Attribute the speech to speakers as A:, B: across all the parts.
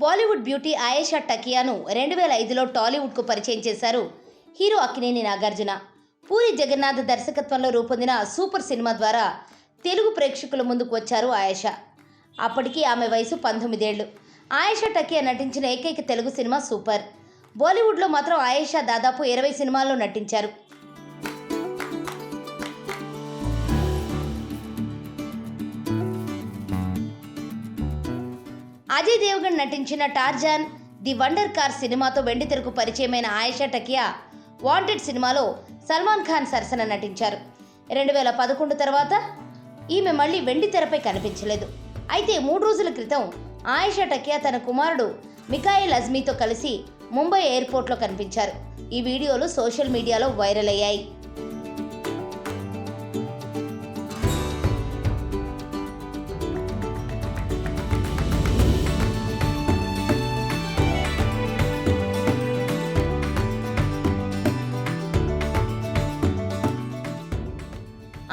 A: Bollywood beauty Ayesha టకియాను 2005లో టాలీవుడ్కు పరిచయం చేశారు hero Akkineni Nagarjuna. Puri Jagannadh దర్శకత్వంలో రూపొందిన సూపర్ సినిమా ద్వారా తెలుగు ప్రేక్షకుల ముందుకు వచ్చారు ఆయేషా. అప్పటికి ఆమె వయసు 19 ఏళ్లు. ఆయేషా టకియా నటించిన ఏకైక తెలుగు సినిమా సూపర్. బాలీవుడ్లో మాత్రం ఆయేషా దాదాపు 20 సినిమాల్లో నటించారు. అజయ్ దేవగన్ నటించిన టార్జాన్ ది వండర్ కార్ సినిమాతో వెండితెరకు పరిచయమైన ఆయేషా టకియా వాంటెడ్ సినిమాలో సల్మాన్ ఖాన్ సరసన నటించారు. 2011 తర్వాత ఈమె మళ్ళీ వెండితెరపై కనిపించలేదు. అయితే 3 రోజుల క్రితం ఆయేషా టకియా తన కుమారుడు మిఖాయిల్ అజ్మీతో కలిసి ముంబై ఎయిర్పోర్ట్లో కనిపించారు. ఈ వీడియోలు సోషల్ మీడియాలో వైరల్ అయ్యాయి.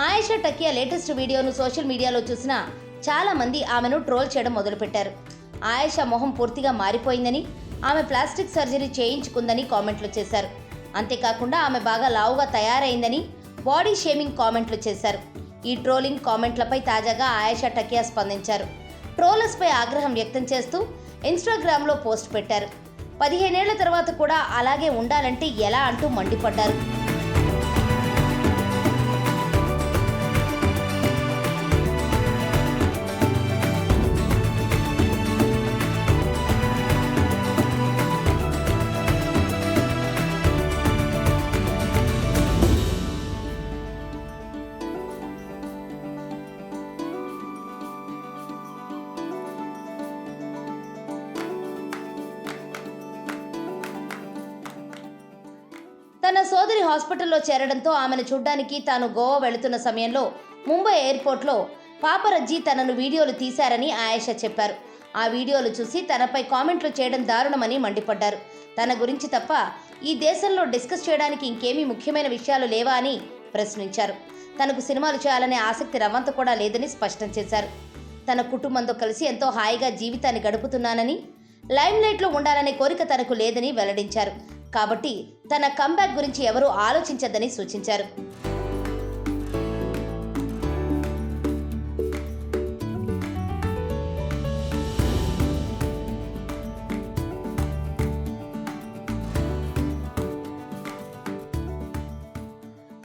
A: ఆయేషా టకియా లేటెస్ట్ వీడియోను సోషల్ మీడియాలో చూసిన చాలా మంది ఆమెను ట్రోల్ చేయడం మొదలుపెట్టారు. ఆయేషా మొహం పూర్తిగా మారిపోయిందని, ఆమె ప్లాస్టిక్ సర్జరీ చేయించుకుందని కామెంట్లు చేశారు. అంతేకాకుండా ఆమె బాగా లావుగా తయారైందని బాడీ షేమింగ్ కామెంట్లు చేశారు. ఈ ట్రోలింగ్ కామెంట్లపై తాజాగా ఆయేషా టకియా స్పందించారు. ట్రోలర్స్పై ఆగ్రహం వ్యక్తం చేస్తూ ఇన్స్టాగ్రామ్లో పోస్ట్ పెట్టారు. 15 ఏళ్ల తర్వాత కూడా అలాగే ఉండాలంటే ఎలా అంటూ మండిపడ్డారు. తన సోదరి హాస్పిటల్లో చేరడంతో ఆమెను చూడ్డానికి తాను గోవా వెళుతున్న సమయంలో ముంబై ఎయిర్పోర్ట్లో పాపరజ్జీ తనను వీడియోలు తీశారని ఆయేషా చెప్పారు. ఆ వీడియోలు చూసి తనపై కామెంట్లు చేయడం దారుణమని మండిపడ్డారు. తన గురించి తప్ప ఈ దేశంలో డిస్కస్ చేయడానికి ఇంకేమీ ముఖ్యమైన విషయాలు లేవా అని ప్రశ్నించారు. తనకు సినిమాలు చేయాలనే ఆసక్తి రవ్వంత కూడా లేదని స్పష్టం చేశారు. తన కుటుంబంతో కలిసి ఎంతో హాయిగా జీవితాన్ని గడుపుతున్నానని, లైమ్లైట్లో ఉండాలనే కోరిక తనకు లేదని వెల్లడించారు. కాబట్టి తన కంబ్యాక్ గురించి ఎవరూ ఆలోచించద్దని సూచించారు.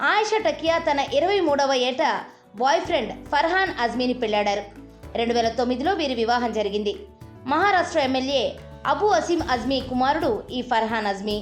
A: ఆయేషా టకియా తన 23వ ఏట బాయ్ ఫ్రెండ్ ఫర్హాన్ అజ్మీని పెళ్లాడారు. 2009లో వీరి వివాహం జరిగింది. మహారాష్ట్ర ఎమ్మెల్యే అబూ అసీం అజ్మీ కుమారుడు ఈ ఫర్హాన్ అజ్మీ.